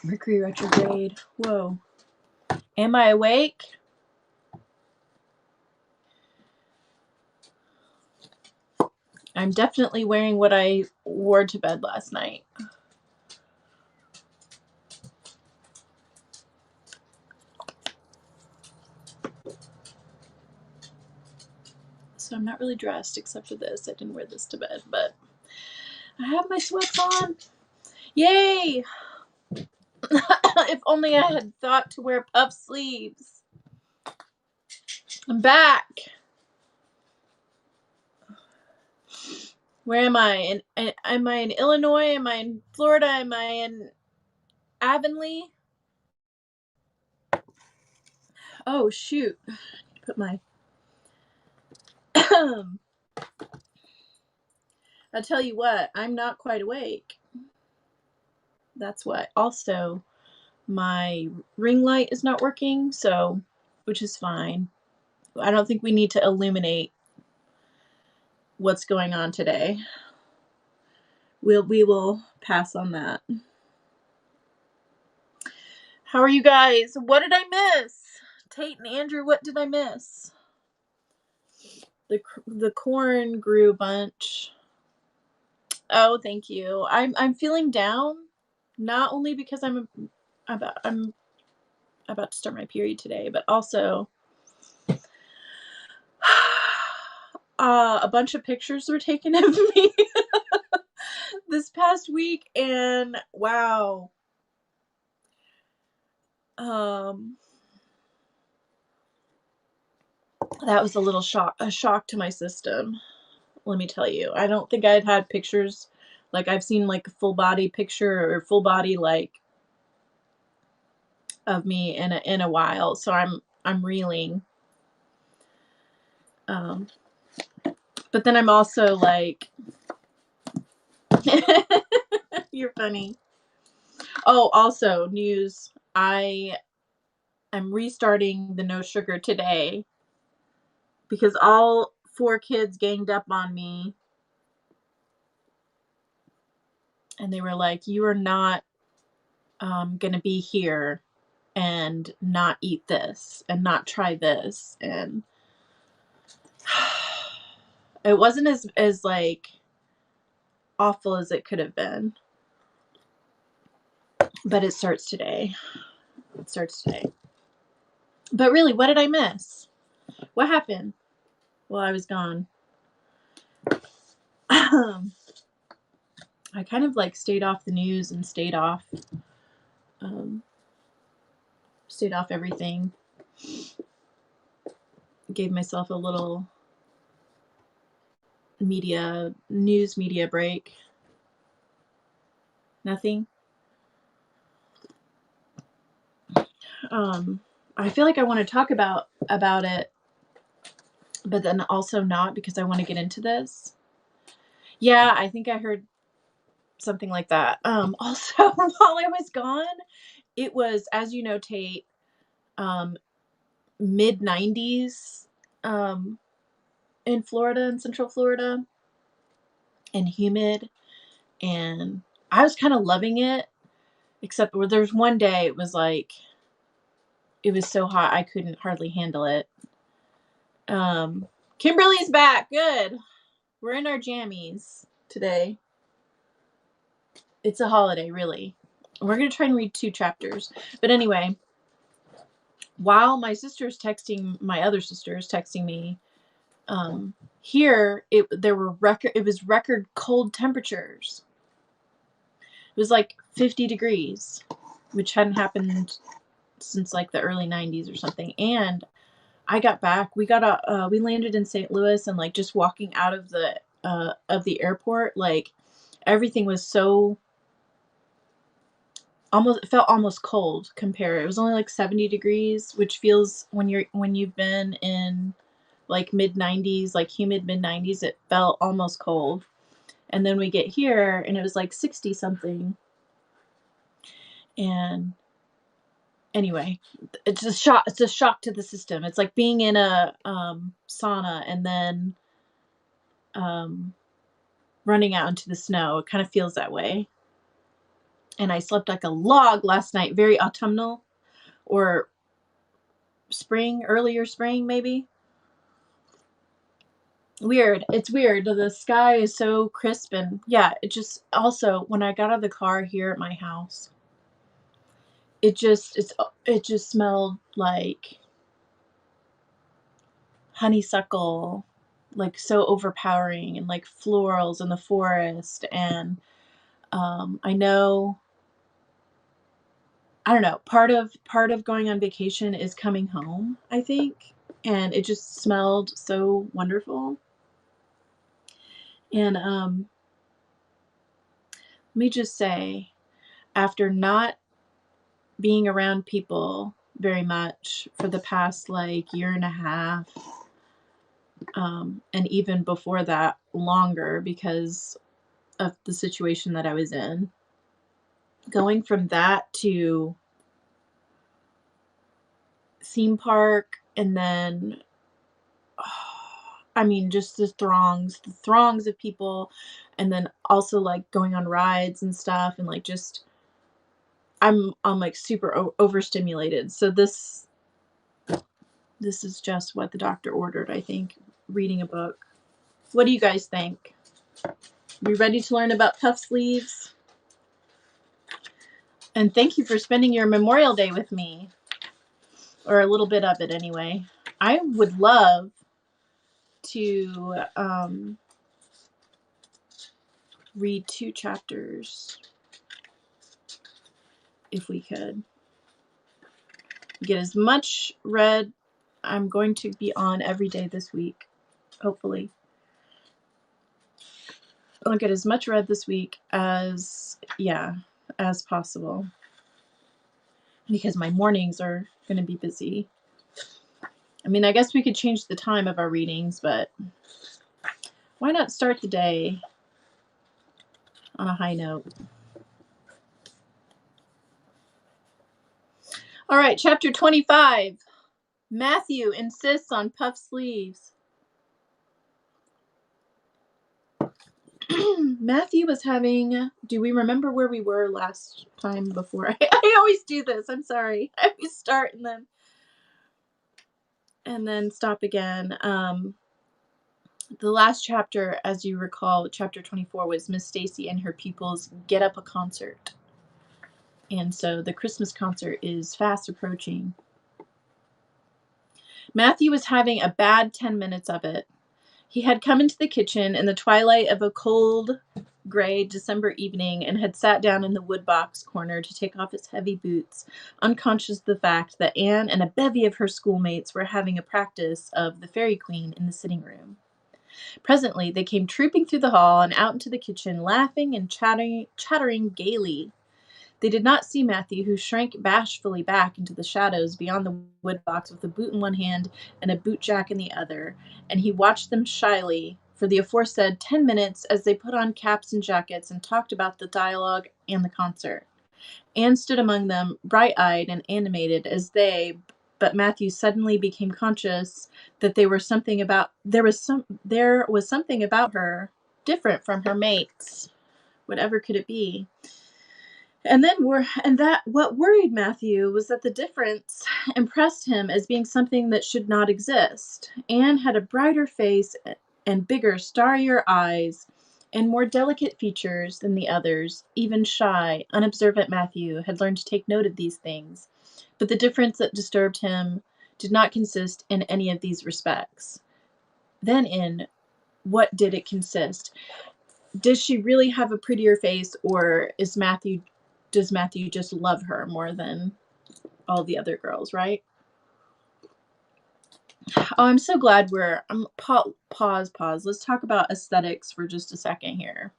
Mercury retrograde. Whoa. Am I awake? I'm definitely wearing what I wore to bed last night. So I'm not really dressed except for this. I didn't wear this to bed, but I have my sweats on. Yay! If only I had thought to wear puff sleeves. I'm back. Where am I? Am I in Illinois? Am I in Florida? Am I in Avonlea? Oh, shoot. Put my... I'll tell you what, I'm not quite awake. That's what. Also, my ring light is not working, so, which is fine. I don't think we need to illuminate what's going on today. We will pass on that. How are you guys? What did I miss? Tate and Andrew, what did I miss? The corn grew a bunch. Oh, thank you. I'm feeling down, not only because I'm about to start my period today, but also a bunch of pictures were taken of me this past week, and wow. That was a shock to my system. Let me tell you. I don't think I'd had pictures like I've seen like a full body picture or full body like of me in a while. So I'm reeling. But then I'm also like you're funny. Oh, also news. I'm restarting the no sugar today because all 4 kids ganged up on me and they were like, you are not gonna be here and not eat this and not try this. And it wasn't as like awful as it could have been, but it starts today. But really, what did I miss? What happened while I was gone? I kind of like stayed off the news and stayed off everything. Gave myself a little news media break. Nothing. I feel like I want to talk about it, but then also not, because I want to get into this. Yeah, I think I heard something like that. Also, while I was gone, it was, as you know, Tate, mid 90s in Florida, in Central Florida, and humid, and I was kind of loving it, except where there's one day it was like, it was so hot I couldn't hardly handle it. Kimberly's back. Good. We're in our jammies today. It's a holiday, really. We're going to try and read 2 chapters. But anyway, while my other sister's texting me, here it was record cold temperatures. It was like 50 degrees, which hadn't happened since like the early 90s or something. And I got back. We landed in St. Louis, and like just walking out of the airport, like everything was so it felt almost cold compared. It was only like 70 degrees, which feels, when you've been in like mid 90s, like humid mid 90s, it felt almost cold. And then we get here and it was like 60 something. And anyway, it's a shock to the system. It's like being in a sauna and then running out into the snow. It kind of feels that way. And I slept like a log last night, very autumnal or spring, earlier spring, maybe. Weird. It's weird. The sky is so crisp, and yeah, it just also when I got out of the car here at my house, it just smelled like honeysuckle, like so overpowering, and like florals in the forest. And I know, I don't know, part of going on vacation is coming home, I think. And it just smelled so wonderful. And let me just say, after not being around people very much for the past like year and a half, and even before that, longer because of the situation that I was in, going from that to theme park, and then I mean, just the throngs of people, and then also like going on rides and stuff, and like just I'm like super overstimulated. So this is just what the doctor ordered, I think, reading a book. What do you guys think? We ready to learn about puff sleeves? And thank you for spending your Memorial Day with me, or a little bit of it anyway. I would love to read 2 chapters if we could. Get as much read. I'm going to be on every day this week, hopefully. I'll get as much read this week as possible, because my mornings are going to be busy. I mean, I guess we could change the time of our readings, but why not start the day on a high note? All right, chapter 25. Matthew insists on puff sleeves. Matthew was having, do we remember where we were last time before? I always do this. I'm sorry. I always start and then stop again. The last chapter, as you recall, chapter 24, was Miss Stacy and her pupils get up a concert. And so the Christmas concert is fast approaching. Matthew was having a bad 10 minutes of it. He had come into the kitchen in the twilight of a cold, gray December evening and had sat down in the woodbox corner to take off his heavy boots, unconscious of the fact that Anne and a bevy of her schoolmates were having a practice of the Fairy Queen in the sitting room. Presently, they came trooping through the hall and out into the kitchen, laughing and chattering gaily. They did not see Matthew, who shrank bashfully back into the shadows beyond the woodbox with a boot in one hand and a bootjack in the other, and he watched them shyly for the aforesaid 10 minutes as they put on caps and jackets and talked about the dialogue and the concert. Anne stood among them, bright-eyed and animated as they, but Matthew suddenly became conscious that there was something about her different from her mates. Whatever could it be? And what worried Matthew was that the difference impressed him as being something that should not exist. Anne had a brighter face and bigger, starrier eyes and more delicate features than the others. Even shy, unobservant Matthew had learned to take note of these things. But the difference that disturbed him did not consist in any of these respects. Then in what did it consist? Does she really have a prettier face, or does Matthew just love her more than all the other girls, right? Oh, I'm so glad pause. Let's talk about aesthetics for just a second here.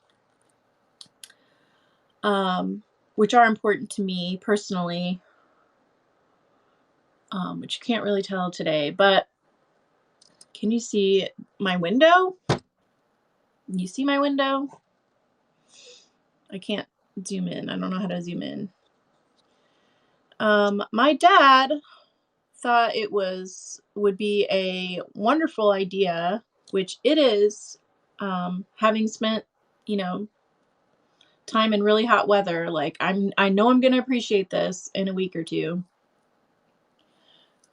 Which are important to me personally, which you can't really tell today, but can you see my window? You see my window? I can't zoom in. I don't know how to zoom in. My dad thought it would be a wonderful idea, which it is, having spent, time in really hot weather, like I know I'm going to appreciate this in a week or two,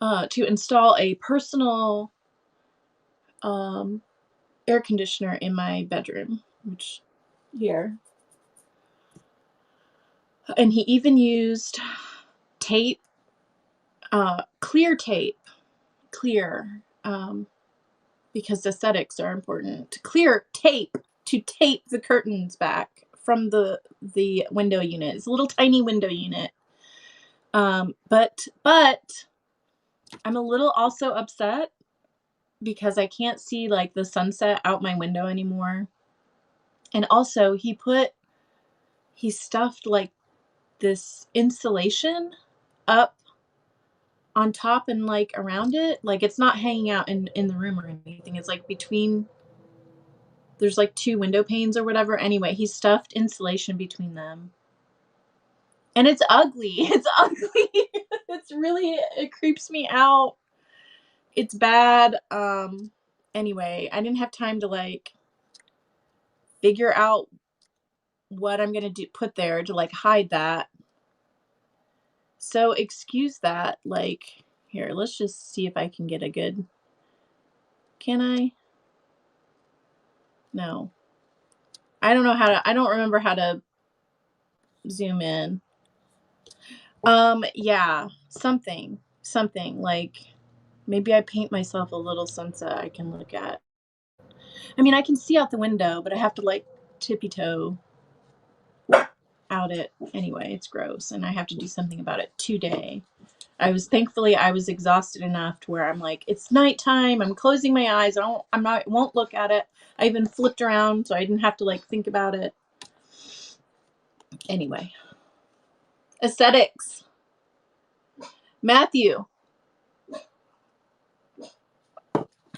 to install a personal um, air conditioner in my bedroom, which here. And he even used tape, clear tape, clear, because aesthetics are important. Clear tape to tape the curtains back from the window unit. It's a little tiny window unit. But I'm a little also upset because I can't see like the sunset out my window anymore. And also he stuffed like this insulation up on top and like around it. Like it's not hanging out in the room or anything. It's like between, there's like two window panes or whatever. Anyway, he stuffed insulation between them. And it's ugly. It's ugly. It's really, it creeps me out. It's bad. Anyway, I didn't have time to like figure out what I'm gonna put there to like hide that. So excuse that. Like, here, let's just see if I can get a good. Can I? No. I don't know how to. I don't remember how to zoom in. Yeah, something like maybe I paint myself a little sunset I can look at. I mean, I can see out the window, but I have to like tippy toe out it. Anyway, it's gross, and I have to do something about it today. I was exhausted enough to where I'm like, it's nighttime. I'm closing my eyes. Won't look at it. I even flipped around so I didn't have to like think about it. Anyway, aesthetics. Matthew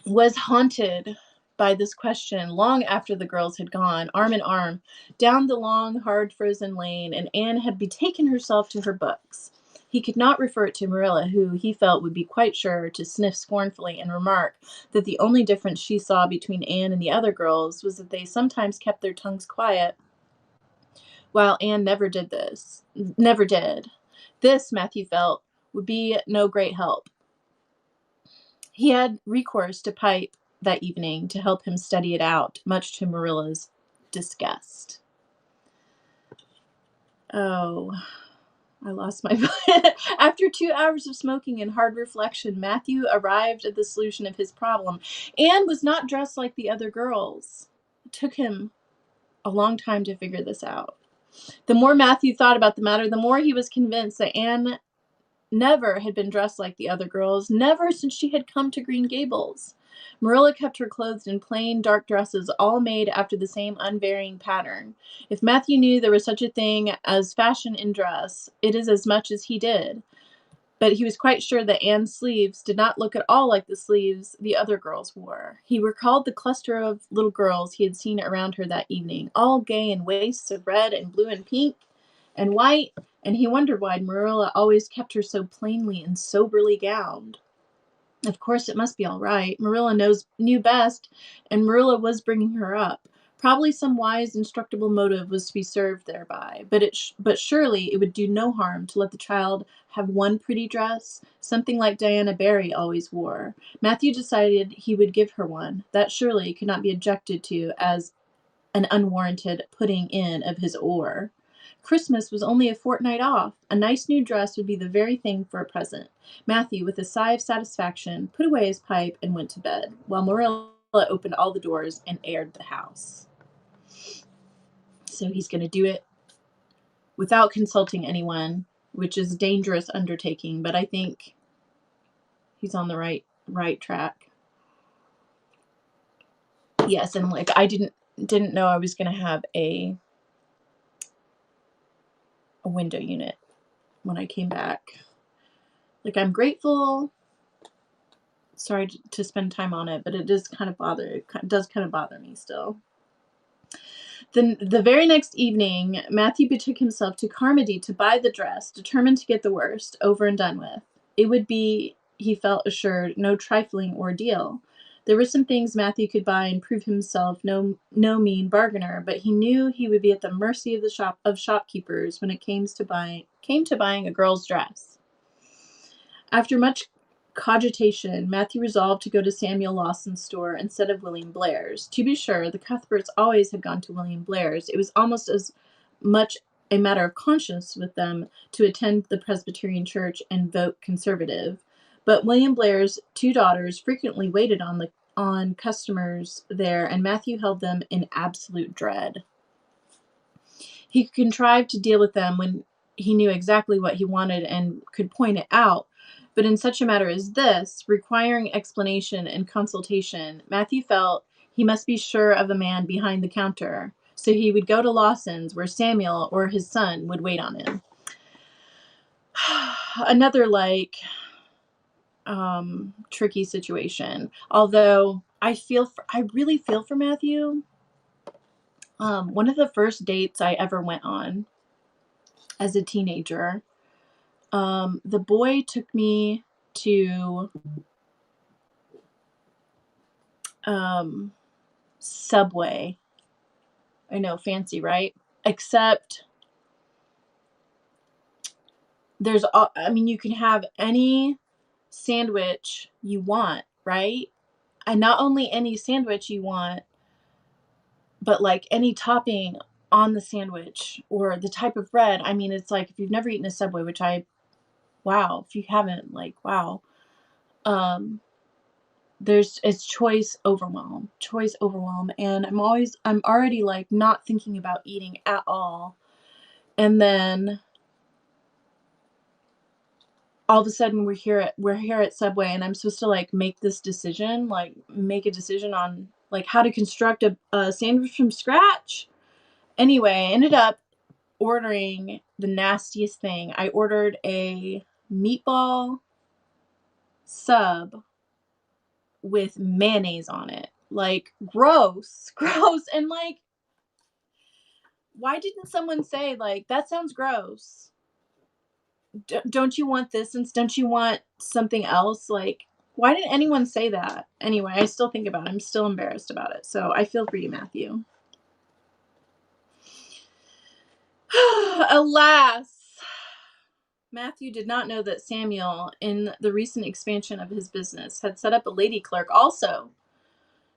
was haunted by this question long after the girls had gone, arm in arm, down the long, hard, frozen lane, and Anne had betaken herself to her books. He could not refer it to Marilla, who he felt would be quite sure to sniff scornfully and remark that the only difference she saw between Anne and the other girls was that they sometimes kept their tongues quiet, while Anne never did. This, Matthew felt, would be no great help. He had recourse to pipe that evening to help him study it out, much to Marilla's disgust. Oh, I lost my voice. After 2 hours of smoking and hard reflection, Matthew arrived at the solution of his problem. Anne was not dressed like the other girls. It took him a long time to figure this out. The more Matthew thought about the matter, the more he was convinced that Anne never had been dressed like the other girls, never since she had come to Green Gables. Marilla kept her clothed in plain, dark dresses, all made after the same unvarying pattern. If Matthew knew there was such a thing as fashion in dress, it is as much as he did. But he was quite sure that Anne's sleeves did not look at all like the sleeves the other girls wore. He recalled the cluster of little girls he had seen around her that evening, all gay in waists of red and blue and pink and white, and he wondered why Marilla always kept her so plainly and soberly gowned. Of course, it must be all right. Marilla knew best, and Marilla was bringing her up. Probably some wise, instructable motive was to be served thereby, but surely it would do no harm to let the child have one pretty dress, something like Diana Barry always wore. Matthew decided he would give her one. That surely could not be objected to as an unwarranted putting in of his oar. Christmas was only a fortnight off. A nice new dress would be the very thing for a present. Matthew, with a sigh of satisfaction, put away his pipe and went to bed, while Marilla opened all the doors and aired the house. So he's going to do it without consulting anyone, which is a dangerous undertaking, but I think he's on the right track. Yes, and like I didn't know I was going to have a window unit when I came back. Like, I'm grateful. Sorry to spend time on it, but it does kind of bother me still. The very next evening, Matthew betook himself to Carmody to buy the dress, determined to get the worst over and done with. It would be, he felt assured, no trifling ordeal. There were some things Matthew could buy and prove himself no mean bargainer, but he knew he would be at the mercy of the shopkeepers when it came to buying a girl's dress. After much cogitation, Matthew resolved to go to Samuel Lawson's store instead of William Blair's. To be sure, the Cuthberts always had gone to William Blair's. It was almost as much a matter of conscience with them to attend the Presbyterian church and vote conservative. But William Blair's two daughters frequently waited on customers there, and Matthew held them in absolute dread. He could contrive to deal with them when he knew exactly what he wanted and could point it out. But in such a matter as this, requiring explanation and consultation, Matthew felt he must be sure of a man behind the counter. So he would go to Lawson's, where Samuel or his son would wait on him. Another tricky situation. Although I really feel for Matthew. One of the first dates I ever went on as a teenager, the boy took me to Subway. I know, fancy, right? Except you can have any sandwich you want, right? And not only any sandwich you want, but like any topping on the sandwich or the type of bread. I mean, it's like if you've never eaten a Subway, if you haven't, wow. It's choice overwhelm, and I'm already like not thinking about eating at all. And then all of a sudden we're here at Subway, and I'm supposed to make a decision on how to construct a sandwich from scratch. Anyway, I ended up ordering the nastiest thing. I ordered a meatball sub with mayonnaise on it. Gross. And why didn't someone say that sounds gross? Don't you want this, and don't you want something else? Why didn't anyone say that? Anyway, I still think about it. I'm still embarrassed about it. So I feel for you, Matthew. Alas, Matthew did not know that Samuel, in the recent expansion of his business, had set up a lady clerk also.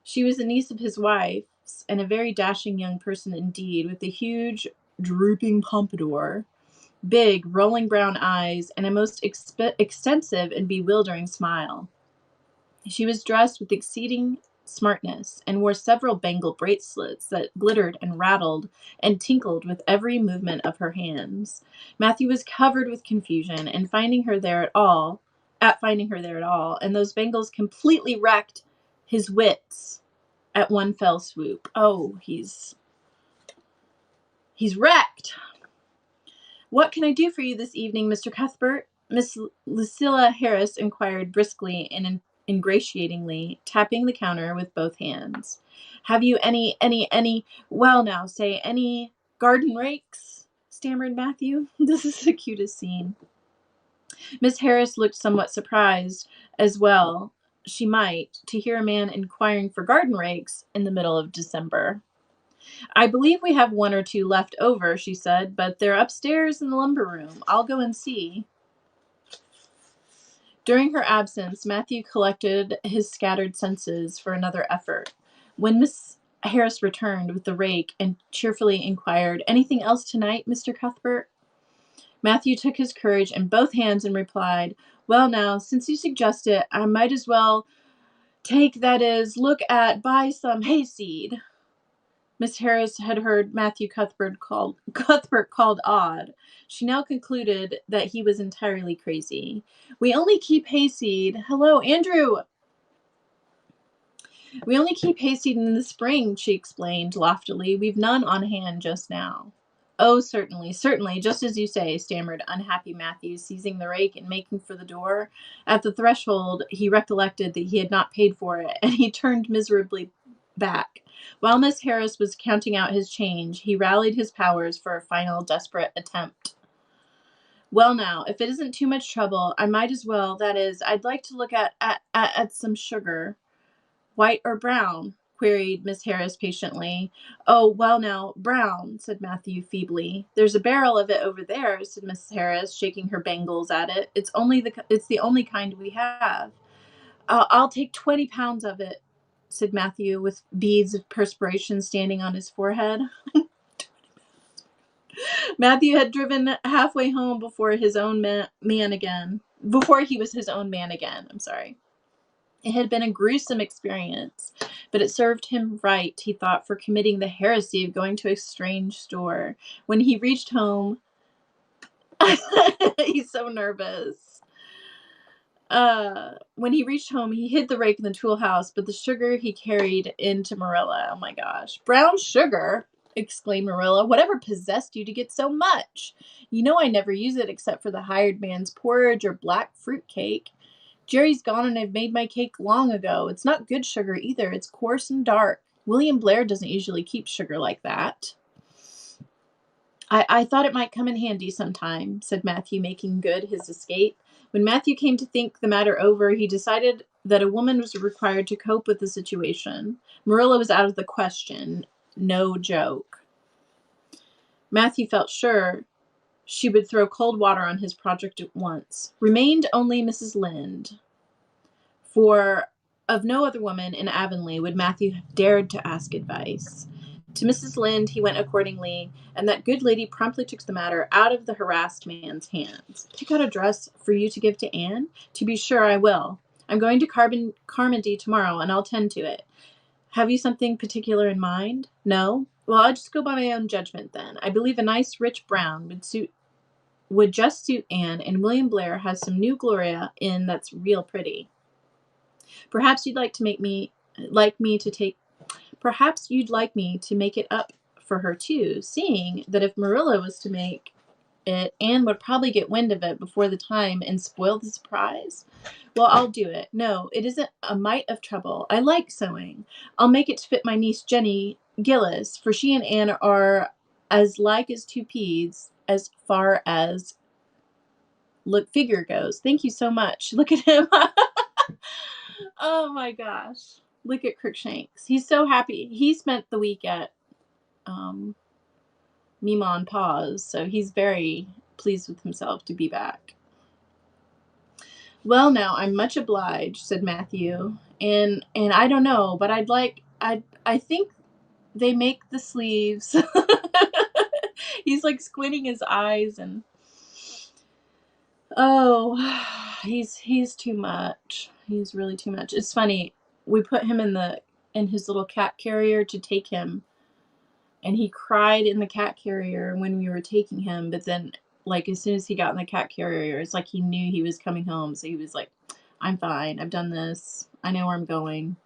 She was a niece of his wife's, and a very dashing young person indeed, with a huge, drooping pompadour, big, rolling brown eyes, and a most extensive and bewildering smile. She was dressed with exceeding smartness, and wore several bangle bracelets that glittered and rattled and tinkled with every movement of her hands. Matthew was covered with confusion at finding her there at all, and those bangles completely wrecked his wits at one fell swoop. Oh, he's wrecked. "What can I do for you this evening, Mr. Cuthbert?" Miss Lucilla Harris inquired briskly and ingratiatingly, tapping the counter with both hands. "Have you any garden rakes?" stammered Matthew. This is the cutest scene. Miss Harris looked somewhat surprised, as well she might, to hear a man inquiring for garden rakes in the middle of December. "I believe we have one or two left over," she said, "but they're upstairs in the lumber room. I'll go and see." During her absence, Matthew collected his scattered senses for another effort. When Miss Harris returned with the rake and cheerfully inquired, "Anything else tonight, Mr. Cuthbert?" Matthew took his courage in both hands and replied, "Well now, since you suggest it, I might as well buy some hayseed." Miss Harris had heard Matthew Cuthbert called odd. She now concluded that he was entirely crazy. "We only keep hayseed. Hello, Andrew. We only keep hayseed in the spring," she explained loftily. "We've none on hand just now." "Oh, certainly, just as you say," stammered unhappy Matthew, seizing the rake and making for the door. At the threshold, he recollected that he had not paid for it, and he turned miserably back. While Miss Harris was counting out his change, he rallied his powers for a final desperate attempt. "Well now, if it isn't too much trouble, I might as well, that is, I'd like to look at some sugar." White or brown? Queried Miss Harris patiently. Oh, well now, brown, said Matthew feebly. There's a barrel of it over there, said Miss Harris, shaking her bangles at it. It's the only kind we have. I'll take 20 pounds of it, said Matthew, with beads of perspiration standing on his forehead. Matthew had driven halfway home before he was his own man again. I'm sorry. It had been a gruesome experience, but it served him right, he thought, for committing the heresy of going to a strange store. When he reached home, he's so nervous. When he reached home, he hid the rake in the tool house, but the sugar he carried into Marilla. Oh my gosh. Brown sugar, exclaimed Marilla. Whatever possessed you to get so much? You know I never use it except for the hired man's porridge or black fruit cake. Jerry's gone and I've made my cake long ago. It's not good sugar either. It's coarse and dark. William Blair doesn't usually keep sugar like that. I thought it might come in handy sometime, said Matthew, making good his escape. When Matthew came to think the matter over, he decided that a woman was required to cope with the situation. Marilla was out of the question. No joke. Matthew felt sure she would throw cold water on his project at once. Remained only Mrs. Lynde. For of no other woman in Avonlea would Matthew have dared to ask advice. To Mrs. Lynde he went accordingly, and that good lady promptly took the matter out of the harassed man's hands. Pick out a dress for you to give to Anne? To be sure I will. I'm going to Carmody tomorrow, and I'll tend to it. Have you something particular in mind? No? Well, I'll just go by my own judgment then. I believe a nice rich brown would just suit Anne, and William Blair has some new Gloria in that's real pretty. Perhaps you'd like me to make it up for her too, seeing that if Marilla was to make it, Anne would probably get wind of it before the time and spoil the surprise. Well, I'll do it. No, it isn't a mite of trouble. I like sewing. I'll make it to fit my niece Jenny Gillis, for she and Anne are as like as two peas as far as figure goes. Thank you so much. Look at him. Oh my gosh. Look at Crookshanks. He's so happy. He spent the week at Mima and Pa's, so he's very pleased with himself to be back. Well, now, I'm much obliged, said Matthew. And I don't know, but I think they make the sleeves. He's like squinting his eyes and he's too much. He's really too much. It's funny. We put him in his little cat carrier to take him, and he cried in the cat carrier when we were taking him, but then like as soon as he got in the cat carrier, it's like he knew he was coming home, so he was like, I'm fine. I've done this. I know where I'm going.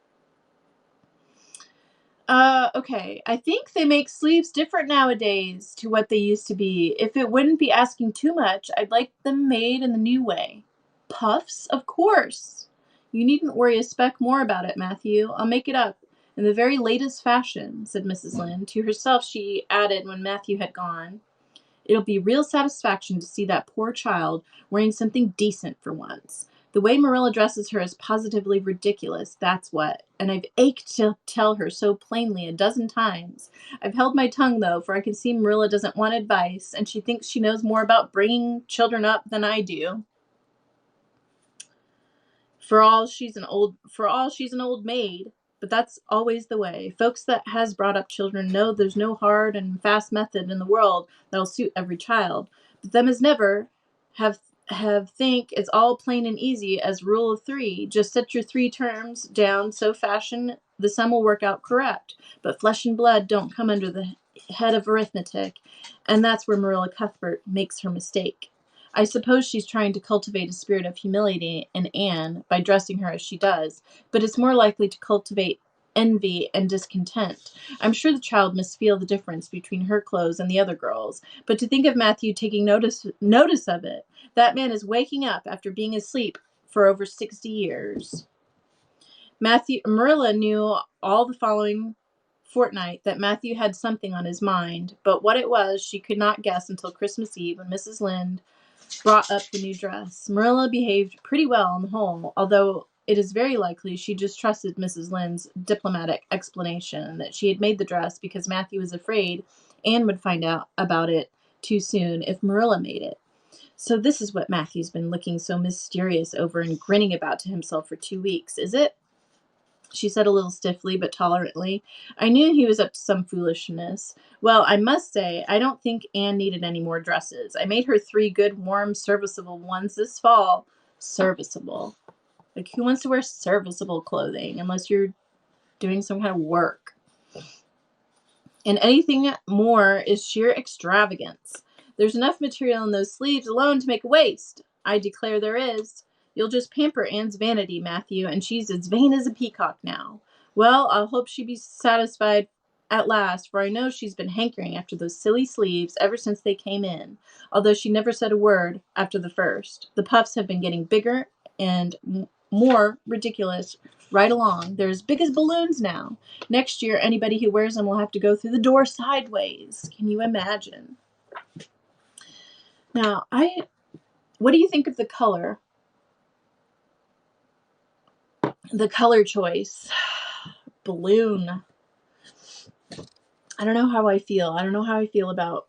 Okay. I think they make sleeves different nowadays to what they used to be. If it wouldn't be asking too much, I'd like them made in the new way. Puffs? Of course. You needn't worry a speck more about it, Matthew. I'll make it up in the very latest fashion, said Mrs. Lynde. To herself she added when Matthew had gone, it'll be real satisfaction to see that poor child wearing something decent for once. The way Marilla dresses her is positively ridiculous, that's what. And I've ached to tell her so plainly a dozen times. I've held my tongue, though, for I can see Marilla doesn't want advice, and she thinks she knows more about bringing children up than I do. For all she's an old maid, but that's always the way. Folks that has brought up children know there's no hard and fast method in the world that'll suit every child. But them as never have think it's all plain and easy as rule of 3. Just set your 3 terms down so fashion the sum will work out correct. But flesh and blood don't come under the head of arithmetic, and that's where Marilla Cuthbert makes her mistake. I suppose she's trying to cultivate a spirit of humility in Anne by dressing her as she does, but it's more likely to cultivate envy and discontent. I'm sure the child must feel the difference between her clothes and the other girls, but to think of Matthew taking notice of it, that man is waking up after being asleep for over 60 years. Marilla knew all the following fortnight that Matthew had something on his mind, but what it was she could not guess until Christmas Eve when Mrs. Lynde brought up the new dress. Marilla behaved pretty well on the whole, although it is very likely she just trusted Mrs. Lynde's diplomatic explanation that she had made the dress because Matthew was afraid Anne would find out about it too soon if Marilla made it. So this is what Matthew's been looking so mysterious over and grinning about to himself for 2 weeks, is it? She said a little stiffly but tolerantly. I knew he was up to some foolishness. Well, I must say, I don't think Anne needed any more dresses. I made her 3 good, warm, serviceable ones this fall. Serviceable. Like, who wants to wear serviceable clothing unless you're doing some kind of work? And anything more is sheer extravagance. There's enough material in those sleeves alone to make a waist. I declare there is. You'll just pamper Anne's vanity, Matthew, and she's as vain as a peacock now. Well, I'll hope she be satisfied at last, for I know she's been hankering after those silly sleeves ever since they came in, although she never said a word after the first. The puffs have been getting bigger and more ridiculous right along. They're as big as balloons now. Next year, anybody who wears them will have to go through the door sideways. Can you imagine? Now, what do you think of the color? The color choice. Balloon. I don't know how I feel. I don't know how I feel about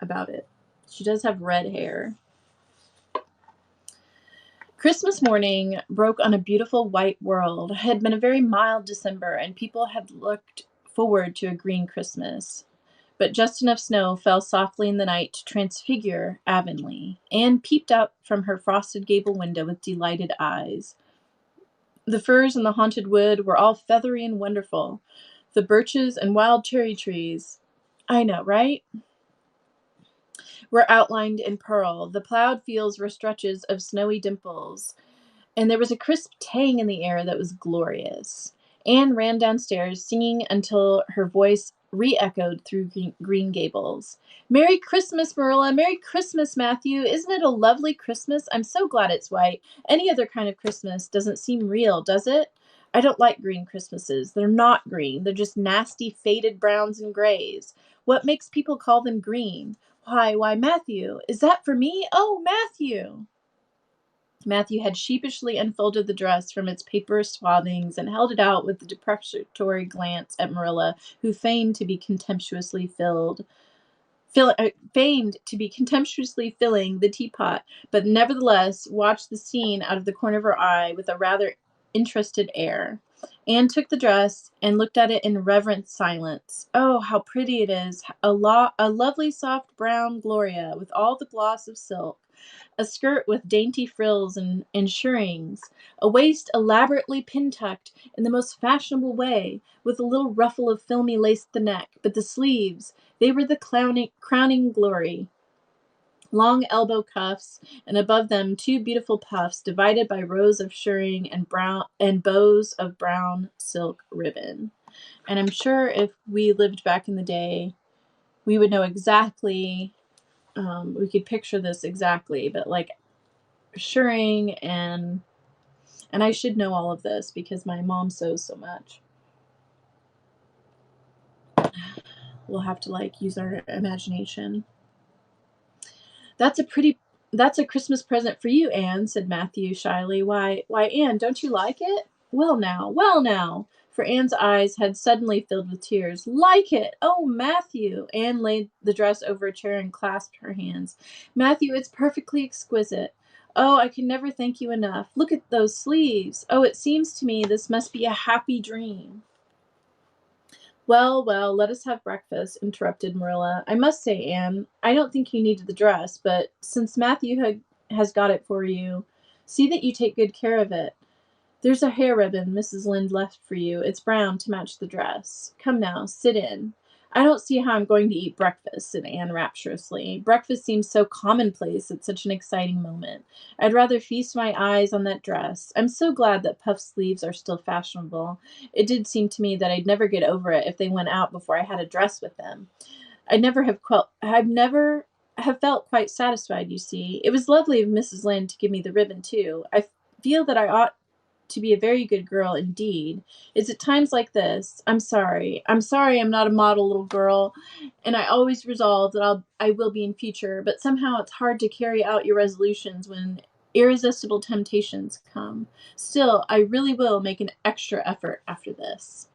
it. She does have red hair. Christmas morning broke on a beautiful white world. It had been a very mild December, and people had looked forward to a green Christmas. But just enough snow fell softly in the night to transfigure Avonlea. Anne peeped out from her frosted gable window with delighted eyes. The firs in the haunted wood were all feathery and wonderful. The birches and wild cherry trees, I know, right? Were outlined in pearl. The plowed fields were stretches of snowy dimples, and there was a crisp tang in the air that was glorious. Anne ran downstairs, singing until her voice re-echoed through Green Gables. Merry Christmas, Marilla! Merry Christmas, Matthew! Isn't it a lovely Christmas? I'm so glad it's white. Any other kind of Christmas doesn't seem real, does it? I don't like green Christmases. They're not green. They're just nasty, faded browns and grays. What makes people call them green? Why, Matthew, is that for me? Oh, Matthew! Matthew had sheepishly unfolded the dress from its paper swathings and held it out with a deprecatory glance at Marilla, who feigned to be contemptuously filling the teapot, but nevertheless watched the scene out of the corner of her eye with a rather interested air. Anne took the dress and looked at it in reverent silence. Oh, how pretty it is! A lovely soft brown Gloria with all the gloss of silk. A skirt with dainty frills and shirrings, a waist elaborately pin-tucked in the most fashionable way, with a little ruffle of filmy lace at the neck, but the sleeves, they were the crowning glory. Long elbow cuffs, and above them 2 beautiful puffs divided by rows of shirring and bows of brown silk ribbon. And I'm sure if we lived back in the day, we would know exactly, we could picture this exactly, but like shirring and I should know all of this because my mom sews so much. We'll have to use our imagination. That's a Christmas present for you, Anne, said Matthew shyly. Why, Anne, don't you like it? Well now, for Anne's eyes had suddenly filled with tears. Like it? Oh, Matthew! Anne laid the dress over a chair and clasped her hands. Matthew, it's perfectly exquisite. Oh, I can never thank you enough. Look at those sleeves. Oh, it seems to me this must be a happy dream. Well, let us have breakfast, interrupted Marilla. I must say, Anne, I don't think you needed the dress, but since Matthew has got it for you, see that you take good care of it. There's a hair ribbon Mrs. Lynde left for you. It's brown to match the dress. Come now, sit in. I don't see how I'm going to eat breakfast, said Anne rapturously. Breakfast seems so commonplace at such an exciting moment. I'd rather feast my eyes on that dress. I'm so glad that puff sleeves are still fashionable. It did seem to me that I'd never get over it if they went out before I had a dress with them. I'd never have felt quite satisfied, you see. It was lovely of Mrs. Lynde to give me the ribbon, too. I feel that I ought to be a very good girl indeed. It's at times like this. I'm sorry I'm not a model little girl, and I always resolve that I will be in future, but somehow it's hard to carry out your resolutions when irresistible temptations come. Still, I really will make an extra effort after this.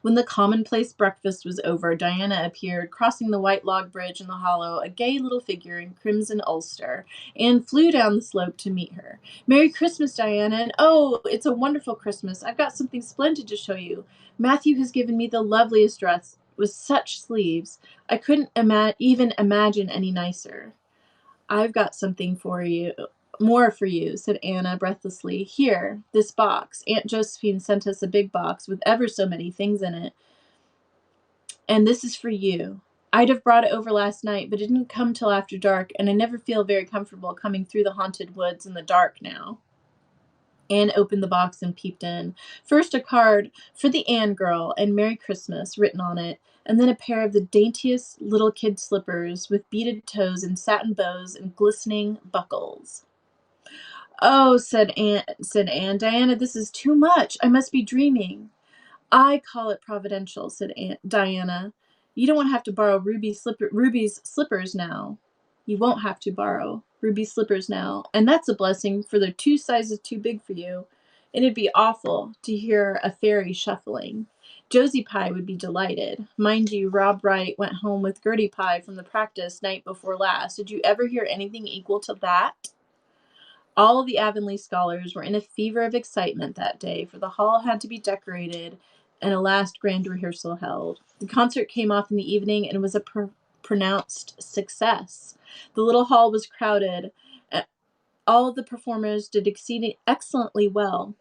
When the commonplace breakfast was over, Diana appeared, crossing the white log bridge in the hollow, a gay little figure in crimson ulster. Anne flew down the slope to meet her. "Merry Christmas, Diana, and oh, it's a wonderful Christmas. I've got something splendid to show you. Matthew has given me the loveliest dress, with such sleeves. I couldn't even imagine any nicer." "I've got something for you, more for you," said Anna breathlessly. "Here, this box. Aunt Josephine sent us a big box with ever so many things in it. And this is for you. I'd have brought it over last night, but it didn't come till after dark, and I never feel very comfortable coming through the haunted woods in the dark now." Anne opened the box and peeped in. First a card for the Anne girl and Merry Christmas written on it, and then a pair of the daintiest little kid slippers with beaded toes and satin bows and glistening buckles. "Oh," said Anne, "Diana, this is too much. I must be dreaming." "I call it providential," said Diana. "You don't have to borrow Ruby's slippers now. You won't have to borrow Ruby's slippers now, and that's a blessing, for they're 2 sizes too big for you. And it'd be awful to hear a fairy shuffling. Josie Pye would be delighted. Mind you, Rob Wright went home with Gertie Pye from the practice night before last. Did you ever hear anything equal to that?" All the Avonlea scholars were in a fever of excitement that day, for the hall had to be decorated and a last grand rehearsal held. The concert came off in the evening and was a pronounced success. The little hall was crowded. All the performers did excellently well,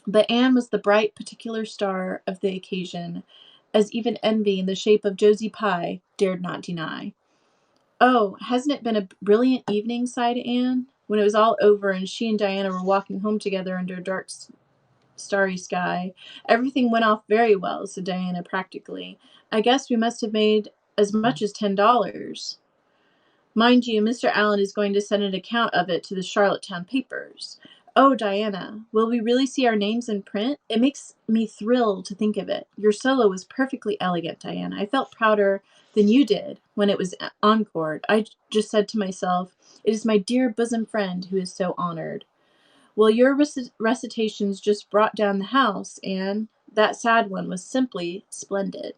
but Anne was the bright particular star of the occasion, as even envy, in the shape of Josie Pye, dared not deny. "Oh, hasn't it been a brilliant evening?" sighed Anne, when it was all over and she and Diana were walking home together under a dark, starry sky. "Everything went off very well," said Diana practically. "I guess we must have made as much as $10. Mind you, Mr. Allen is going to send an account of it to the Charlottetown papers." "Oh, Diana, will we really see our names in print? It makes me thrill to think of it. Your solo was perfectly elegant, Diana. I felt prouder than you did when it was encored. I just said to myself, it is my dear bosom friend who is so honored." "Well, your recitations just brought down the house, Anne. That sad one was simply splendid."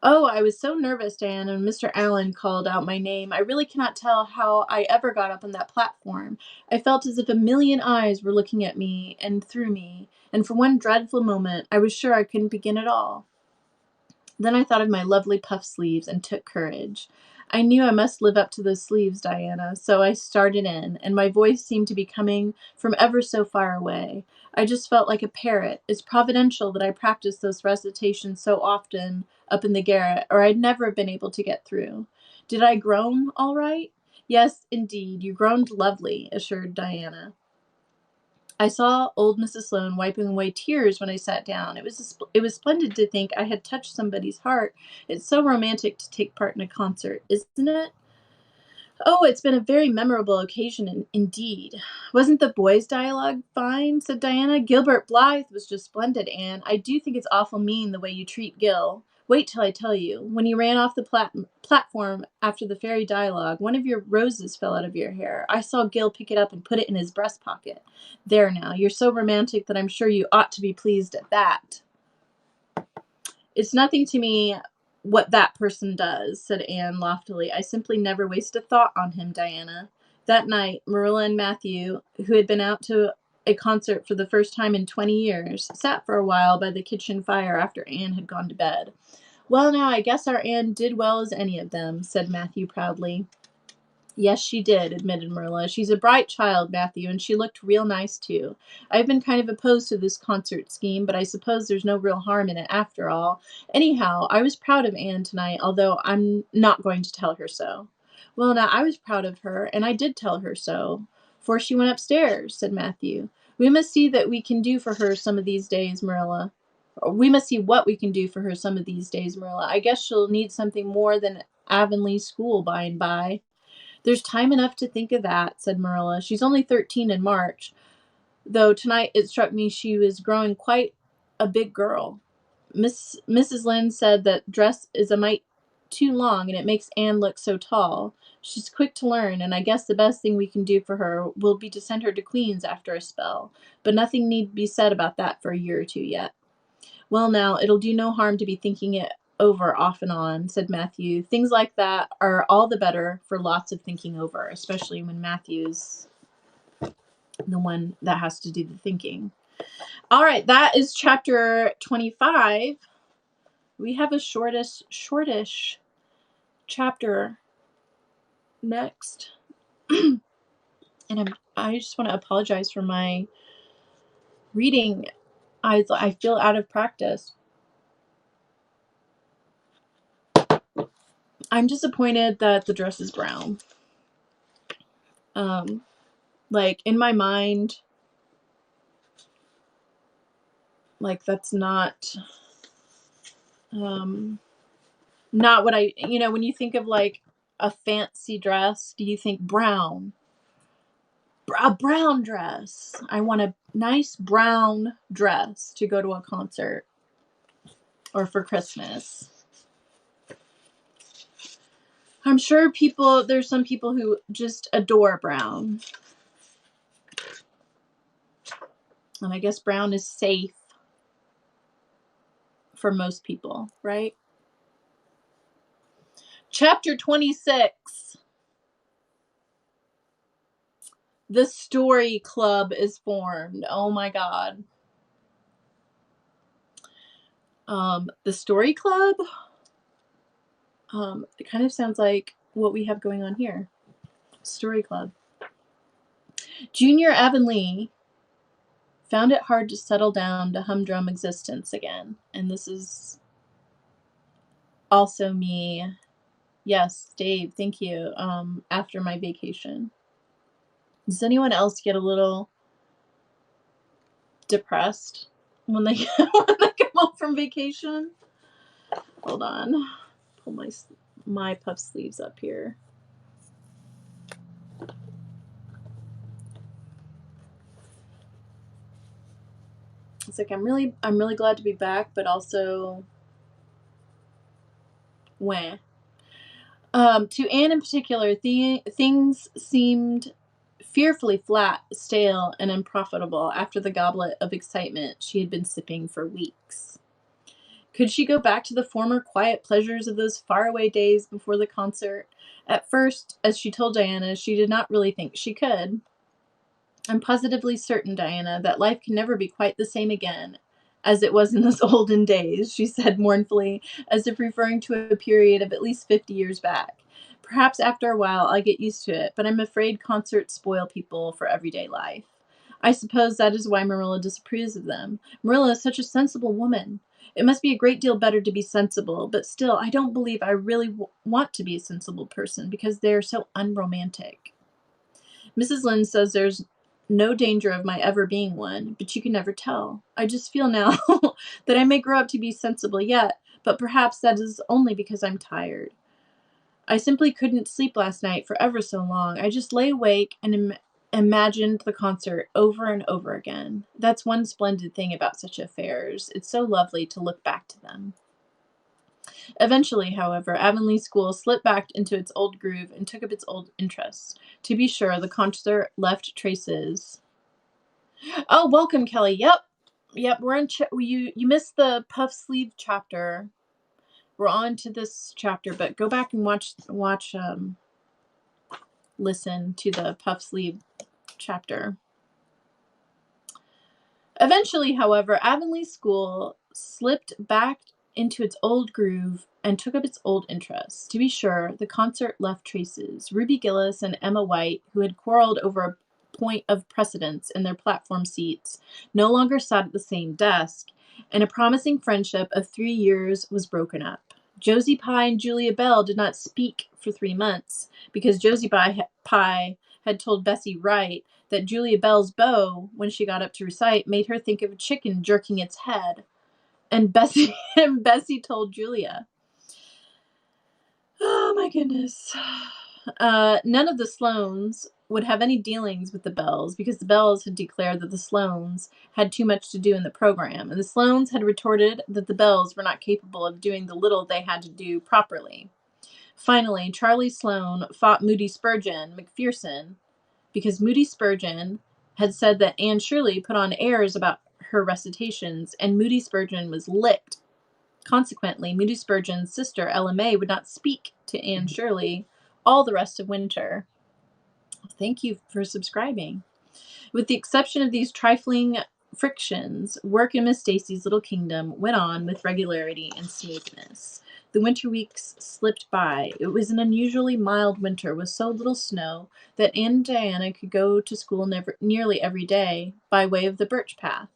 "Oh, I was so nervous, Diana, when Mr. Allen called out my name. I really cannot tell how I ever got up on that platform. I felt as if a million eyes were looking at me and through me, and for one dreadful moment I was sure I couldn't begin at all. Then I thought of my lovely puff sleeves and took courage. I knew I must live up to those sleeves, Diana, so I started in, and my voice seemed to be coming from ever so far away. I just felt like a parrot. It's providential that I practiced those recitations so often up in the garret, or I'd never have been able to get through. Did I groan all right?" "Yes, indeed, you groaned lovely," assured Diana. "I saw old Mrs. Sloane wiping away tears when I sat down. It was splendid to think I had touched somebody's heart. It's so romantic to take part in a concert, isn't it?" "Oh, it's been a very memorable occasion indeed." "Wasn't the boys' dialogue fine?" said Diana. "Gilbert Blythe was just splendid, Anne. I do think it's awful mean the way you treat Gil. Wait till I tell you. When you ran off the platform after the fairy dialogue, one of your roses fell out of your hair. I saw Gil pick it up and put it in his breast pocket. There now, you're so romantic that I'm sure you ought to be pleased at that." "It's nothing to me what that person does," said Anne loftily. "I simply never waste a thought on him, Diana." That night, Marilla and Matthew, who had been out to a concert for the first time in 20 years, sat for a while by the kitchen fire after Anne had gone to bed. "Well, now, I guess our Anne did well as any of them," said Matthew proudly. "Yes, she did," admitted Marilla. "She's a bright child, Matthew, and she looked real nice, too. I've been kind of opposed to this concert scheme, but I suppose there's no real harm in it after all. Anyhow, I was proud of Anne tonight, although I'm not going to tell her so." "Well, now, I was proud of her, and I did tell her so, for she went upstairs," said Matthew. "We must see that we can do for her some of these days, Marilla. We must see what we can do for her some of these days, Marilla. I guess she'll need something more than Avonlea school by and by." "There's time enough to think of that," said Marilla. "She's only 13 in March, though tonight it struck me she was growing quite a big girl. Mrs. Lynde said that dress is a mite too long, and it makes Anne look so tall. She's quick to learn, and I guess the best thing we can do for her will be to send her to Queen's after a spell, but nothing need be said about that for a year or two yet." "Well, now, it'll do no harm to be thinking it over off and on," said Matthew. "Things like that are all the better for lots of thinking over, especially when Matthew's the one that has to do the thinking." All right, that is chapter 25. We have a shortish chapter next. And I just want to apologize for my reading. I feel out of practice. I'm disappointed that the dress is brown. Like, in my mind, like, that's not what I, when you think of like a fancy dress, do you think brown? A brown dress. I want a nice brown dress to go to a concert or for Christmas. I'm sure there's some people who just adore brown. And I guess brown is safe for most people, right? Chapter 26. The Story Club is formed. Oh my God. The Story Club? It kind of sounds like what we have going on here. Story Club. Junior Avonlea found it hard to settle down to humdrum existence again. And this is also me. Yes, Dave, thank you. After my vacation. Does anyone else get a little depressed when they come home from vacation? Hold on. Pull my puff sleeves up here. It's like I'm really glad to be back, but also wah. To Anne in particular, things seemed fearfully flat, stale, and unprofitable after the goblet of excitement she had been sipping for weeks. Could she go back to the former quiet pleasures of those faraway days before the concert? At first, as she told Diana, she did not really think she could. "I'm positively certain, Diana, that life can never be quite the same again as it was in those olden days," she said mournfully, as if referring to a period of at least 50 years back. "Perhaps after a while I'll get used to it, but I'm afraid concerts spoil people for everyday life. I suppose that is why Marilla disapproves of them. Marilla is such a sensible woman. It must be a great deal better to be sensible, but still I don't believe I really want to be a sensible person because they're so unromantic. Mrs. Lynde says there's no danger of my ever being one, but you can never tell. I just feel now that I may grow up to be sensible yet, but perhaps that is only because I'm tired. I simply couldn't sleep last night for ever so long. I just lay awake and imagined the concert over and over again. That's one splendid thing about such affairs. It's so lovely to look back to them." Eventually, however, Avonlea School slipped back into its old groove and took up its old interests. To be sure, the concert left traces. Oh, welcome, Kelly. Yep. We're in. You missed the puff sleeve chapter. We're on to this chapter, but go back and watch. Listen to the puff sleeve chapter. Eventually, however, Avonlea School slipped back into its old groove and took up its old interests. To be sure, the concert left traces. Ruby Gillis and Emma White, who had quarreled over a point of precedence in their platform seats, no longer sat at the same desk, and a promising friendship of 3 years was broken up. Josie Pye and Julia Bell did not speak for 3 months because Josie Pye had told Bessie Wright that Julia Bell's bow, when she got up to recite, made her think of a chicken jerking its head. And Bessie told Julia. Oh my goodness. None of the Sloanes would have any dealings with the Bells because the Bells had declared that the Sloanes had too much to do in the program, and the Sloanes had retorted that the Bells were not capable of doing the little they had to do properly. Finally, Charlie Sloane fought Moody Spurgeon McPherson because Moody Spurgeon had said that Anne Shirley put on airs about her recitations, and Moody Spurgeon was licked. Consequently, Moody Spurgeon's sister, Ella May, would not speak to Anne Shirley all the rest of winter. Thank you for subscribing. With the exception of these trifling frictions, work in Miss Stacy's little kingdom went on with regularity and smoothness. The winter weeks slipped by. It was an unusually mild winter with so little snow that Anne and Diana could go to school nearly every day by way of the birch path.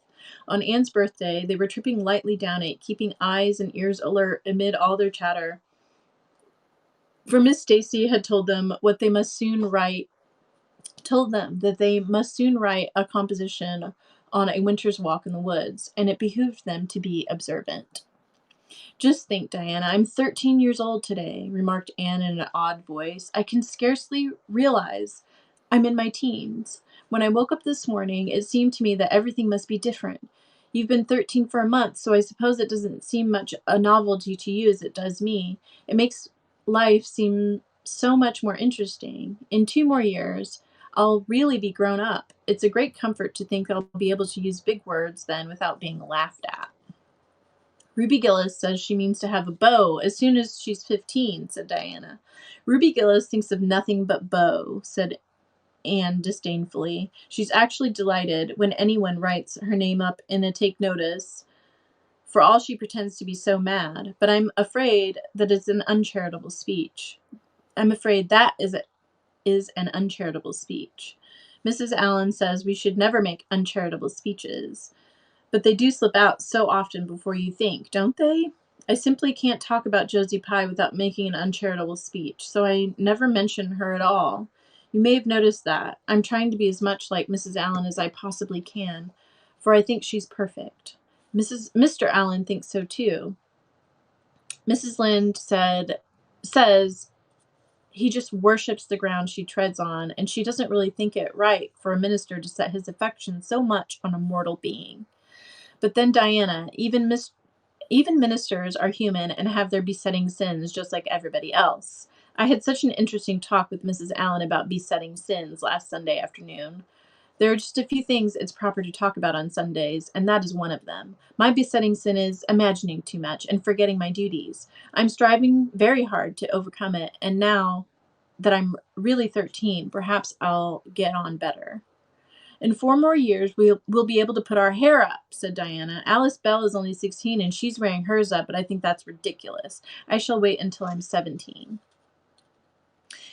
On Anne's birthday, they were tripping lightly down it, keeping eyes and ears alert amid all their chatter. For Miss Stacy had told them that they must soon write a composition on a winter's walk in the woods, and it behooved them to be observant. Just think, Diana, I'm 13 years old today, remarked Anne in an odd voice. I can scarcely realize I'm in my teens. When I woke up this morning, it seemed to me that everything must be different. You've been 13 for a month, so I suppose it doesn't seem much a novelty to you as it does me. It makes life seem so much more interesting. In 2 more years, I'll really be grown up. It's a great comfort to think I'll be able to use big words then without being laughed at. Ruby Gillis says she means to have a beau as soon as she's 15, said Diana. Ruby Gillis thinks of nothing but beau, said Anne disdainfully. She's actually delighted when anyone writes her name up in a take notice, for all she pretends to be so mad. But I'm afraid that it's an uncharitable speech. Is an uncharitable speech. Mrs. Allen says we should never make uncharitable speeches. But they do slip out so often before you think, don't they? I simply can't talk about Josie Pye without making an uncharitable speech, so I never mention her at all. You may have noticed that. I'm trying to be as much like Mrs. Allen as I possibly can, for I think she's perfect. Mr. Allen thinks so too. Mrs. Lynde says he just worships the ground she treads on, and she doesn't really think it right for a minister to set his affection so much on a mortal being. But then Diana, even ministers are human and have their besetting sins just like everybody else. I had such an interesting talk with Mrs. Allen about besetting sins last Sunday afternoon. There are just a few things it's proper to talk about on Sundays, and that is one of them. My besetting sin is imagining too much and forgetting my duties. I'm striving very hard to overcome it, and now that I'm really 13, perhaps I'll get on better. In 4 more years, we'll be able to put our hair up, said Diana. Alice Bell is only 16, and she's wearing hers up, but I think that's ridiculous. I shall wait until I'm 17.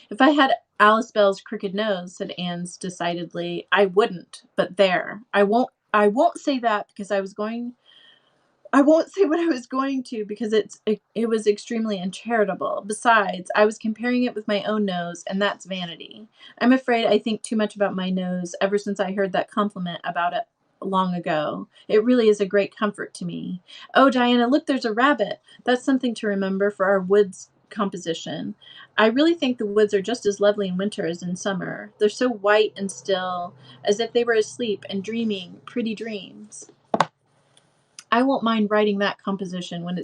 If I had Alice Bell's crooked nose, said Anne decidedly, I wouldn't. But there, I won't say that because I won't say what I was going to because it was extremely uncharitable. Besides, I was comparing it with my own nose, and that's vanity. I'm afraid I think too much about my nose ever since I heard that compliment about it long ago. It really is a great comfort to me. Oh, Diana, look, there's a rabbit. That's something to remember for our woods composition. I really think the woods are just as lovely in winter as in summer. They're so white and still, as if they were asleep and dreaming pretty dreams. I won't mind writing that composition when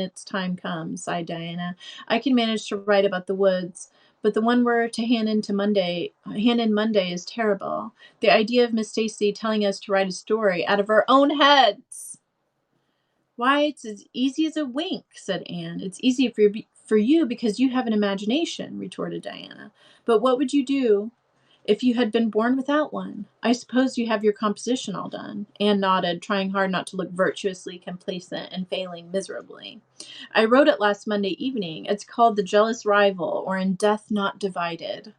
its time comes, sighed Diana. I can manage to write about the woods, but the one we're to hand in Monday is terrible. The idea of Miss Stacy telling us to write a story out of our own heads. Why, it's as easy as a wink, said Anne. It's easy for you because you have an imagination, retorted Diana. But what would you do if you had been born without one? I suppose you have your composition all done. Anne nodded, trying hard not to look virtuously complacent and failing miserably. I wrote it last Monday evening. It's called The Jealous Rival, or In Death Not Divided.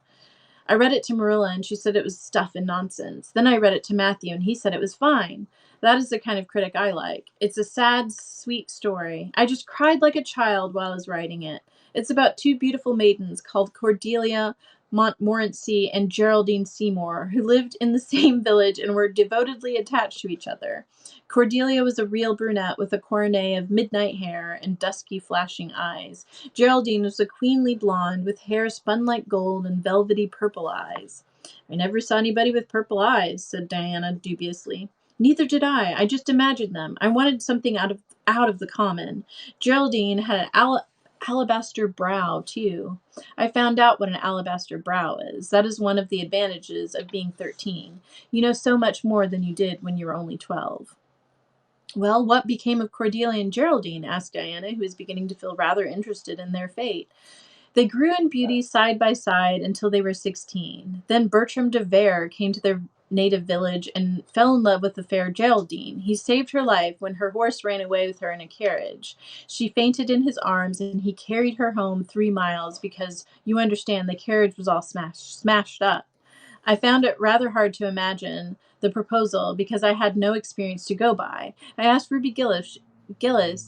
I read it to Marilla, and she said it was stuff and nonsense. Then I read it to Matthew, and he said it was fine. That is the kind of critic I like. It's a sad, sweet story. I just cried like a child while I was writing it. It's about 2 beautiful maidens called Cordelia Montmorency and Geraldine Seymour, who lived in the same village and were devotedly attached to each other. Cordelia was a real brunette with a coronet of midnight hair and dusky flashing eyes. Geraldine was a queenly blonde with hair spun like gold and velvety purple eyes. I never saw anybody with purple eyes, said Diana dubiously. Neither did I. I just imagined them. I wanted something out of the common. Geraldine had alabaster brow, too. I found out what an alabaster brow is. That is one of the advantages of being 13. You know so much more than you did when you were only 12. Well, what became of Cordelia and Geraldine? Asked Diana, who was beginning to feel rather interested in their fate. They grew in beauty side by side until they were 16. Then Bertram de Vere came to their native village and fell in love with the fair Geraldine. He saved her life when her horse ran away with her in a carriage. She fainted in his arms, and he carried her home 3 miles because, you understand, the carriage was all smashed up. I found it rather hard to imagine the proposal because I had no experience to go by. I asked Ruby Gillis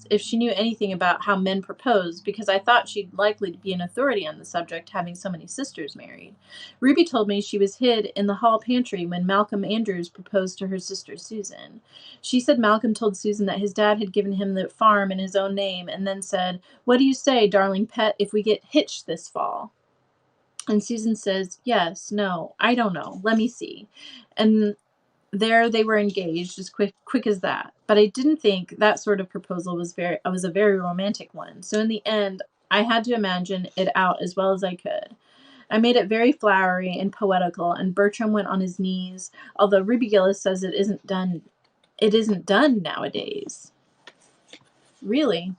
if she knew anything about how men proposed, because I thought she'd likely to be an authority on the subject, having so many sisters married. Ruby told me she was hid in the hall pantry when Malcolm Andrews proposed to her sister Susan. She said Malcolm told Susan that his dad had given him the farm in his own name, and then said, "What do you say, darling pet, if we get hitched this fall?" And Susan says, "Yes, no, I don't know. Let me see." And there they were engaged as quick as that. But I didn't think that sort of proposal was a very romantic one. So in the end, I had to imagine it out as well as I could. I made it very flowery and poetical, and Bertram went on his knees, although Ruby Gillis says it isn't done nowadays. Really.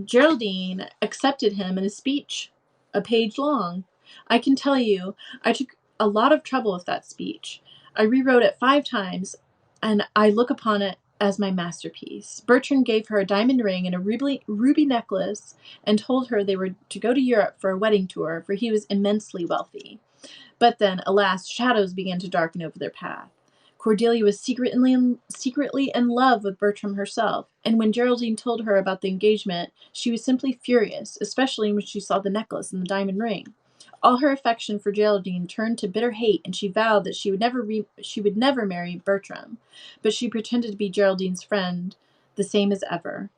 Geraldine accepted him in a speech a page long. I can tell you, I took a lot of trouble with that speech. I rewrote it 5 times, and I look upon it as my masterpiece. Bertrand gave her a diamond ring and a ruby necklace and told her they were to go to Europe for a wedding tour, for he was immensely wealthy. But then, alas, shadows began to darken over their path. Cordelia was secretly in love with Bertram herself, and when Geraldine told her about the engagement, she was simply furious, especially when she saw the necklace and the diamond ring. All her affection for Geraldine turned to bitter hate, and she vowed that she would never marry Bertram. But she pretended to be Geraldine's friend, the same as ever.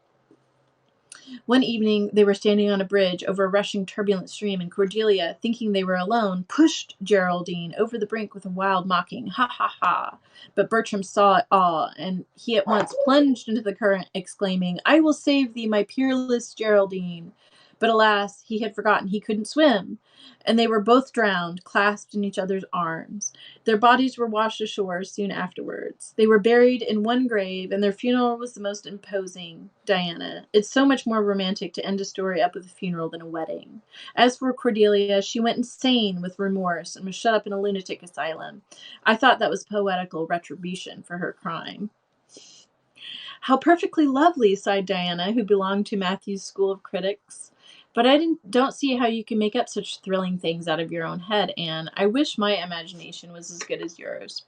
One evening they were standing on a bridge over a rushing turbulent stream, and Cordelia, thinking they were alone, pushed Geraldine over the brink with a wild mocking "Ha, ha, ha." But Bertram saw it all, and he at once plunged into the current, exclaiming, "I will save thee, my peerless Geraldine." But alas, he had forgotten he couldn't swim, and they were both drowned, clasped in each other's arms. Their bodies were washed ashore soon afterwards. They were buried in one grave, and their funeral was the most imposing. Diana, it's so much more romantic to end a story up with a funeral than a wedding. As for Cordelia, she went insane with remorse and was shut up in a lunatic asylum. I thought that was poetical retribution for her crime. How perfectly lovely, sighed Diana, who belonged to Matthew's school of critics. But I don't see how you can make up such thrilling things out of your own head, Anne. I wish my imagination was as good as yours.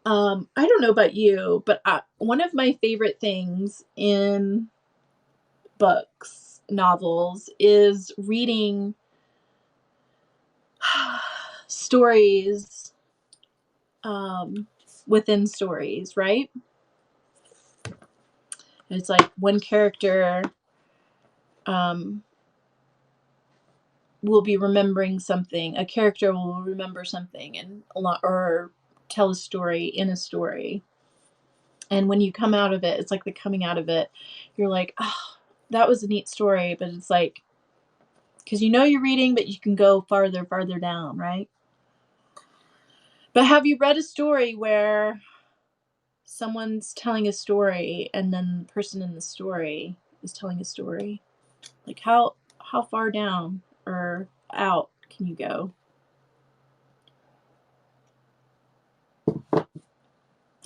I don't know about you, but one of my favorite things in books, novels, is reading stories within stories, right? It's like one character will be remembering something. A character will remember something or tell a story in a story. And when you come out of it, it's like the coming out of it. You're like, oh, that was a neat story. But it's like, because you know you're reading, but you can go farther down, right? But have you read a story where someone's telling a story and then the person in the story is telling a story? Like how far down or out can you go?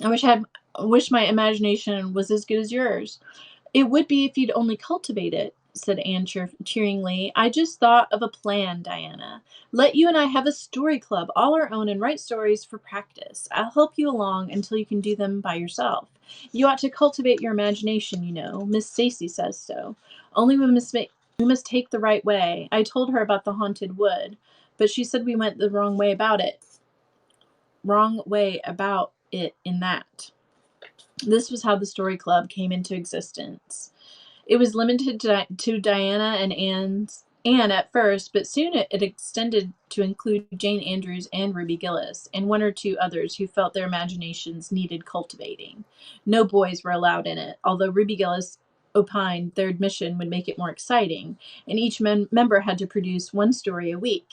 I wish my imagination was as good as yours. It would be if you'd only cultivate it, said Anne cheeringly. I just thought of a plan, Diana. Let you and I have a story club all our own and write stories for practice. I'll help you along until you can do them by yourself. You ought to cultivate your imagination, you know. Miss Stacy says so. Only we must take the right way. I told her about the haunted wood, but she said we went the wrong way about it. Wrong way about it in that. This was how the story club came into existence. It was limited to Diana and Anne at first, but soon it extended to include Jane Andrews and Ruby Gillis, and one or two others who felt their imaginations needed cultivating. No boys were allowed in it, although Ruby Gillis opined their admission would make it more exciting, and each member had to produce one story a week.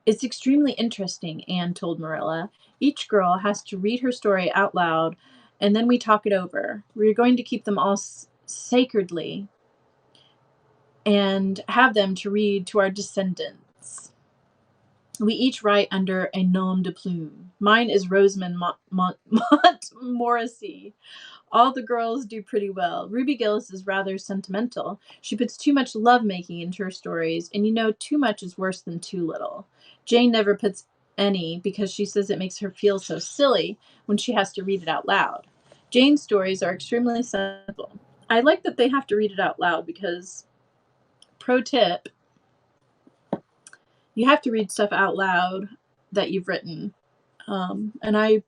It's extremely interesting, Anne told Marilla. Each girl has to read her story out loud, and then we talk it over. We're going to keep them all sacredly and have them to read to our descendants. We each write under a nom de plume. Mine is Rosamond Montmorency. All the girls do pretty well. Ruby Gillis is rather sentimental. She puts too much lovemaking into her stories, and you know too much is worse than too little. Jane never puts any because she says it makes her feel so silly when she has to read it out loud. Jane's stories are extremely simple. I like that they have to read it out loud because, pro tip, you have to read stuff out loud that you've written. And I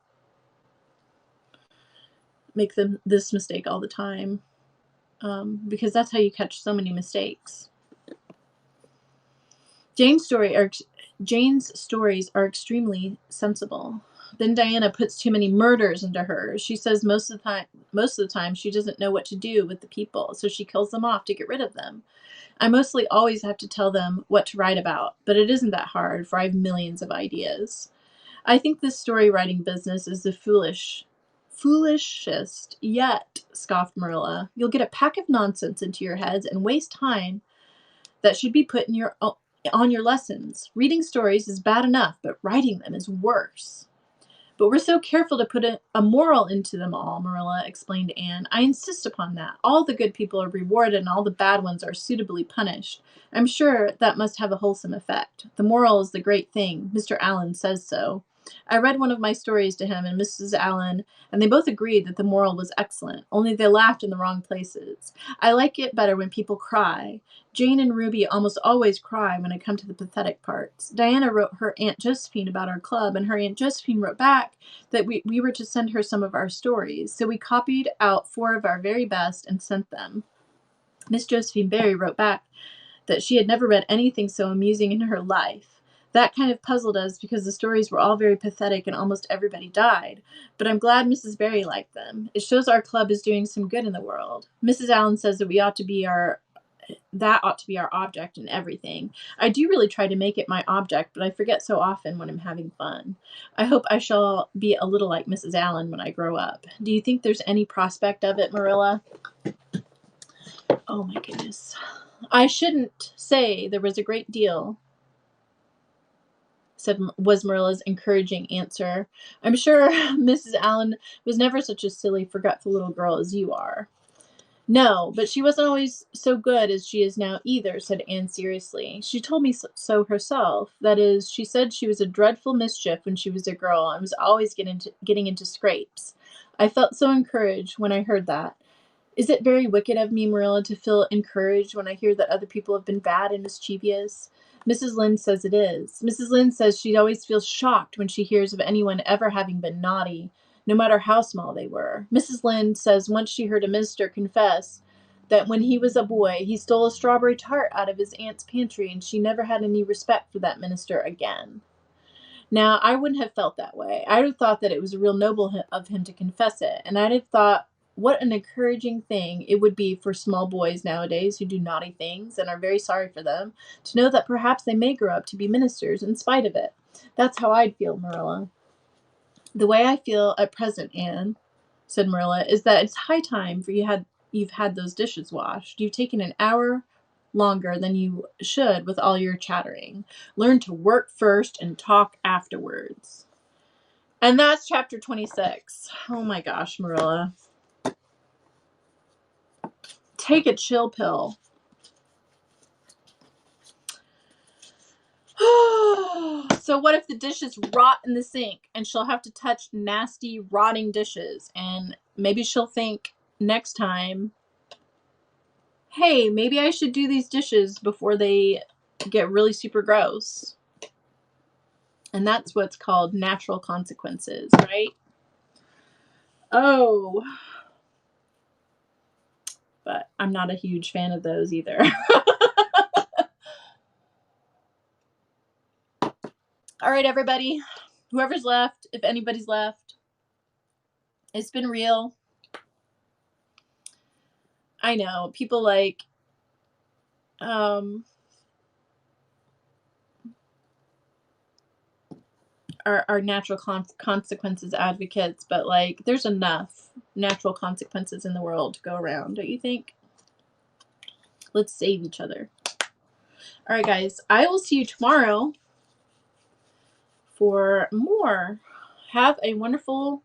make this mistake all the time because that's how you catch so many mistakes. Jane's stories are extremely sensible. Then Diana puts too many murders into hers. She says most of the time she doesn't know what to do with the people, so she kills them off to get rid of them. I mostly always have to tell them what to write about, but it isn't that hard, for I have millions of ideas. I think this story writing business is the foolishest yet, scoffed Marilla. You'll get a pack of nonsense into your heads and waste time that should be put on your lessons. Reading stories is bad enough, but writing them is worse. But we're so careful to put a moral into them all, Marilla explained to Anne. I insist upon that. All the good people are rewarded and all the bad ones are suitably punished. I'm sure that must have a wholesome effect. The moral is the great thing. Mr. Allen says so. I read one of my stories to him and Mrs. Allen, and they both agreed that the moral was excellent, only they laughed in the wrong places. I like it better when people cry. Jane and Ruby almost always cry when I come to the pathetic parts. Diana wrote her Aunt Josephine about our club, and her Aunt Josephine wrote back that we were to send her some of our stories, so we copied out 4 of our very best and sent them. Miss Josephine Barry wrote back that she had never read anything so amusing in her life. That kind of puzzled us because the stories were all very pathetic and almost everybody died. But I'm glad Mrs. Barry liked them. It shows our club is doing some good in the world. Mrs. Allen says that ought to be our object in everything. I do really try to make it my object, but I forget so often when I'm having fun. I hope I shall be a little like Mrs. Allen when I grow up. Do you think there's any prospect of it, Marilla? Oh my goodness. I shouldn't say there was a great deal, was Marilla's encouraging answer. I'm sure Mrs. Allen was never such a silly, forgetful little girl as you are. No, but she wasn't always so good as she is now either, said Anne seriously. She told me so herself. That is, she said she was a dreadful mischief when she was a girl and was always getting into scrapes. I felt so encouraged when I heard that. Is it very wicked of me, Marilla, to feel encouraged when I hear that other people have been bad and mischievous? Mrs. Lynde says it is. Mrs. Lynde says she always feels shocked when she hears of anyone ever having been naughty, no matter how small they were. Mrs. Lynde says once she heard a minister confess that when he was a boy, he stole a strawberry tart out of his aunt's pantry, and she never had any respect for that minister again. Now, I wouldn't have felt that way. I'd have thought that it was real noble of him to confess it, and I'd have thought what an encouraging thing it would be for small boys nowadays who do naughty things and are very sorry for them to know that perhaps they may grow up to be ministers in spite of it. That's how I'd feel, Marilla. The way I feel at present, Anne, said Marilla, is that it's high time for you've had those dishes washed. You've taken an hour longer than you should with all your chattering. Learn to work first and talk afterwards. And that's chapter 26. Oh my gosh, Marilla. Take a chill pill. So what if the dishes rot in the sink and she'll have to touch nasty, rotting dishes? And maybe she'll think next time, hey, maybe I should do these dishes before they get really super gross. And that's what's called natural consequences, right? Oh. But I'm not a huge fan of those either. All right, everybody. Whoever's left, if anybody's left, it's been real. I know people like um are natural consequences advocates, but like there's enough natural consequences in the world to go around, don't you think? Let's save each other. All right, guys, I will see you tomorrow for more. Have a wonderful